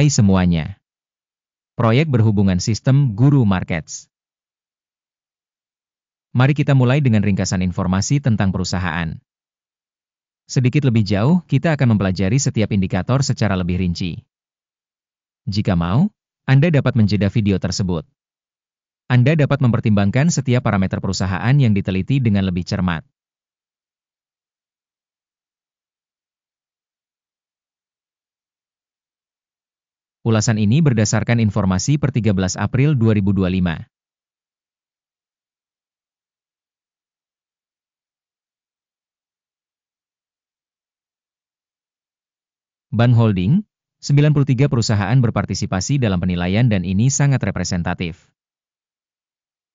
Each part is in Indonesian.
Hai semuanya. Proyek berhubungan sistem Guru Markets. Mari kita mulai dengan ringkasan informasi tentang perusahaan. Sedikit lebih jauh, kita akan mempelajari setiap indikator secara lebih rinci. Jika mau, Anda dapat menjeda video tersebut. Anda dapat mempertimbangkan setiap parameter perusahaan yang diteliti dengan lebih cermat. Ulasan ini berdasarkan informasi per 13 April 2025. Ban Holding, 93 perusahaan berpartisipasi dalam penilaian dan ini sangat representatif.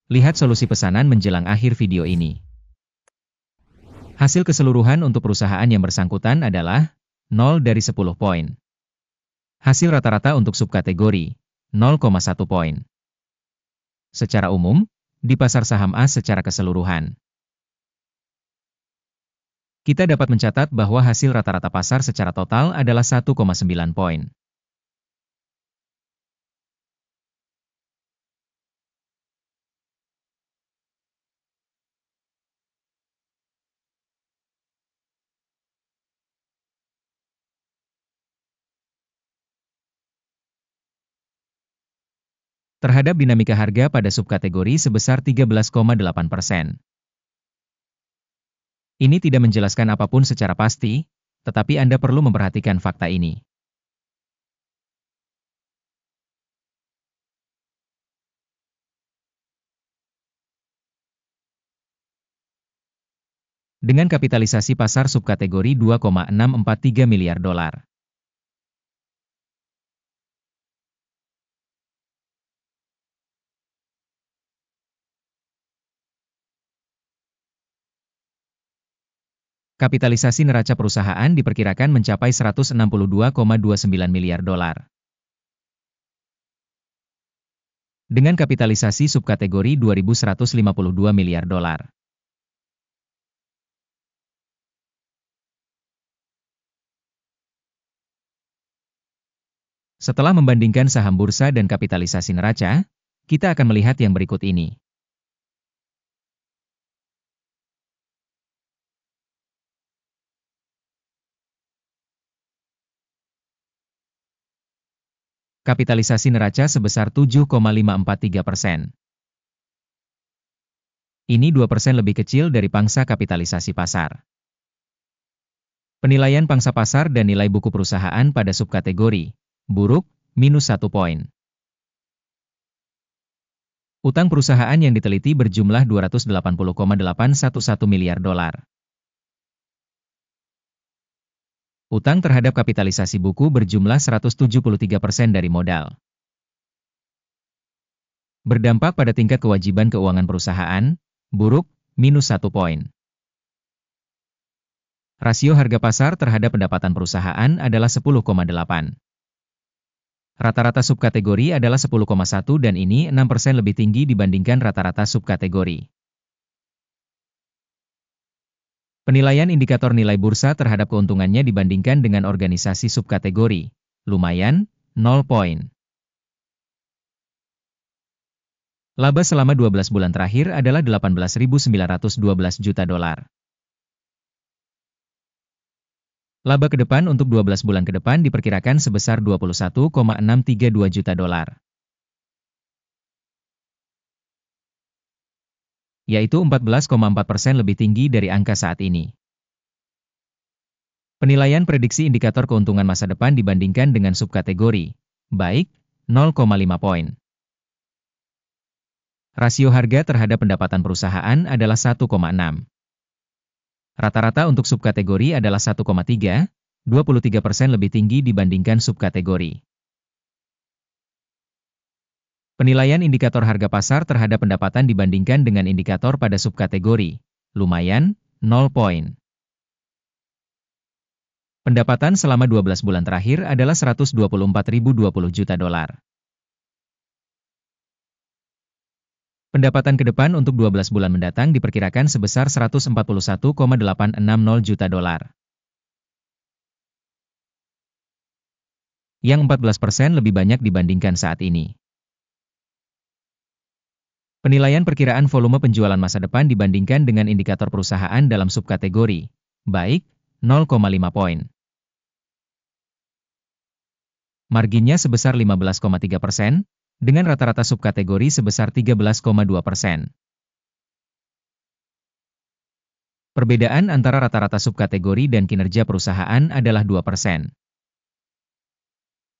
Lihat solusi pesanan menjelang akhir video ini. Hasil keseluruhan untuk perusahaan yang bersangkutan adalah 0 dari 10 poin. Hasil rata-rata untuk subkategori, 0,1 poin. Secara umum, di pasar saham A secara keseluruhan, kita dapat mencatat bahwa hasil rata-rata pasar secara total adalah 1,9 poin. Terhadap dinamika harga pada subkategori sebesar 13,8%. Ini tidak menjelaskan apapun secara pasti, tetapi Anda perlu memperhatikan fakta ini. Dengan kapitalisasi pasar subkategori 2,643 miliar dolar. Kapitalisasi neraca perusahaan diperkirakan mencapai 162,29 miliar dolar. Dengan kapitalisasi subkategori 2.152 miliar dolar. Setelah membandingkan saham bursa dan kapitalisasi neraca, kita akan melihat yang berikut ini. Kapitalisasi neraca sebesar 7,543%. Ini 2% lebih kecil dari pangsa kapitalisasi pasar. Penilaian pangsa pasar dan nilai buku perusahaan pada subkategori, buruk, -1 poin. Utang perusahaan yang diteliti berjumlah 280,811 miliar dolar. Utang terhadap kapitalisasi buku berjumlah 173% dari modal. Berdampak pada tingkat kewajiban keuangan perusahaan, buruk, -1 poin. Rasio harga pasar terhadap pendapatan perusahaan adalah 10,8. Rata-rata subkategori adalah 10,1 dan ini 6% lebih tinggi dibandingkan rata-rata subkategori. Penilaian indikator nilai bursa terhadap keuntungannya dibandingkan dengan organisasi subkategori, lumayan, 0 poin. Laba selama 12 bulan terakhir adalah 18.912 juta dolar. Laba ke depan untuk 12 bulan ke depan diperkirakan sebesar 21,632 juta dolar. Yaitu 14,4% lebih tinggi dari angka saat ini. Penilaian prediksi indikator keuntungan masa depan dibandingkan dengan subkategori, baik, 0,5 poin. Rasio harga terhadap pendapatan perusahaan adalah 1,6. Rata-rata untuk subkategori adalah 1,3, 23% lebih tinggi dibandingkan subkategori. Penilaian indikator harga pasar terhadap pendapatan dibandingkan dengan indikator pada subkategori, lumayan, 0 poin. Pendapatan selama 12 bulan terakhir adalah 124.020 juta dolar. Pendapatan ke depan untuk 12 bulan mendatang diperkirakan sebesar 141,860 juta dolar. yang 14% lebih banyak dibandingkan saat ini. Penilaian perkiraan volume penjualan masa depan dibandingkan dengan indikator perusahaan dalam subkategori, baik, 0,5 poin. Marginnya sebesar 15,3%, dengan rata-rata subkategori sebesar 13,2%. Perbedaan antara rata-rata subkategori dan kinerja perusahaan adalah 2%.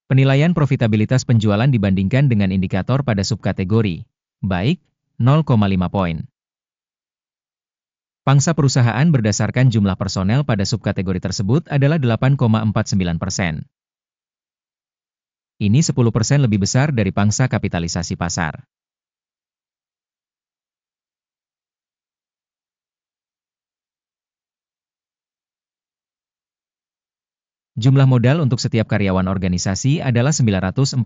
Penilaian profitabilitas penjualan dibandingkan dengan indikator pada subkategori, baik, 0,5 poin. Pangsa perusahaan berdasarkan jumlah personel pada subkategori tersebut adalah 8,49%. Ini 10% lebih besar dari pangsa kapitalisasi pasar. Jumlah modal untuk setiap karyawan organisasi adalah $941.000.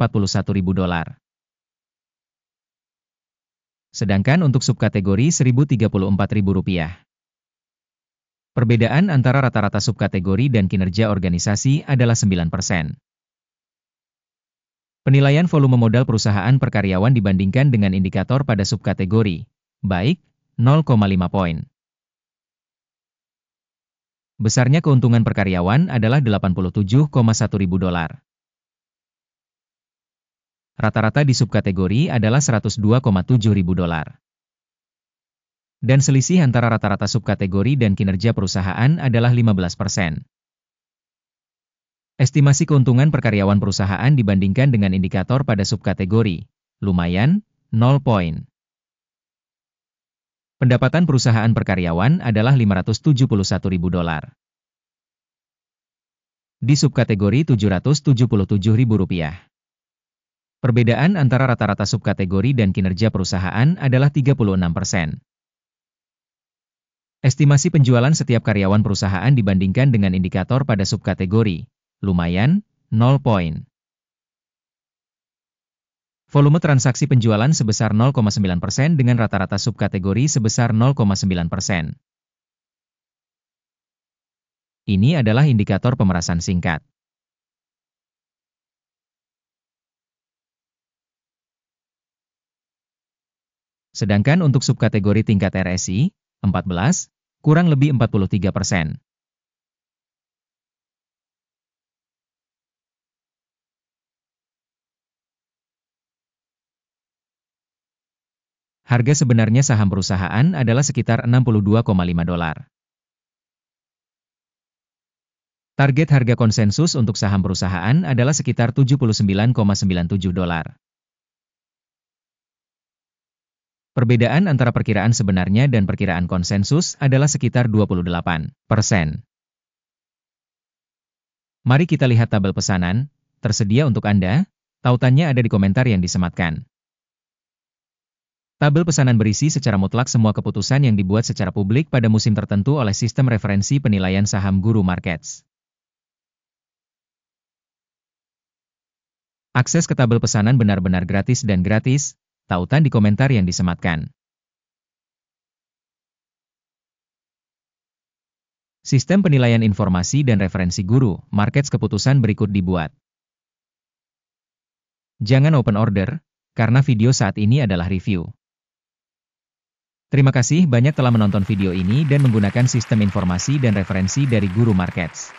Sedangkan untuk subkategori Rp1.034.000. Perbedaan antara rata-rata subkategori dan kinerja organisasi adalah 9%. Penilaian volume modal perusahaan per karyawan dibandingkan dengan indikator pada subkategori, baik, 0,5 poin. Besarnya keuntungan per karyawan adalah $87,100. Rata-rata di subkategori adalah $102,700. Dan selisih antara rata-rata subkategori dan kinerja perusahaan adalah 15%. Estimasi keuntungan per karyawan perusahaan dibandingkan dengan indikator pada subkategori, lumayan, 0 poin. Pendapatan perusahaan per karyawan adalah $571.000. Di subkategori Rp777.000. Perbedaan antara rata-rata subkategori dan kinerja perusahaan adalah 36%. Estimasi penjualan setiap karyawan perusahaan dibandingkan dengan indikator pada subkategori, lumayan, 0 poin. Volume transaksi penjualan sebesar 0,9% dengan rata-rata subkategori sebesar 0,9%. Ini adalah indikator pemerasan singkat. Sedangkan untuk subkategori tingkat RSI, 14, kurang lebih 43%. Harga sebenarnya saham perusahaan adalah sekitar $62,5. Target harga konsensus untuk saham perusahaan adalah sekitar $79,97. Perbedaan antara perkiraan sebenarnya dan perkiraan konsensus adalah sekitar 28%. Mari kita lihat tabel pesanan, tersedia untuk Anda, tautannya ada di komentar yang disematkan. Tabel pesanan berisi secara mutlak semua keputusan yang dibuat secara publik pada musim tertentu oleh sistem referensi penilaian saham Guru Markets. Akses ke tabel pesanan benar-benar gratis dan gratis, tautan di komentar yang disematkan. Sistem penilaian informasi dan referensi Guru Markets keputusan berikut dibuat. Jangan open order, karena video saat ini adalah review. Terima kasih banyak telah menonton video ini dan menggunakan sistem informasi dan referensi dari Guru Markets.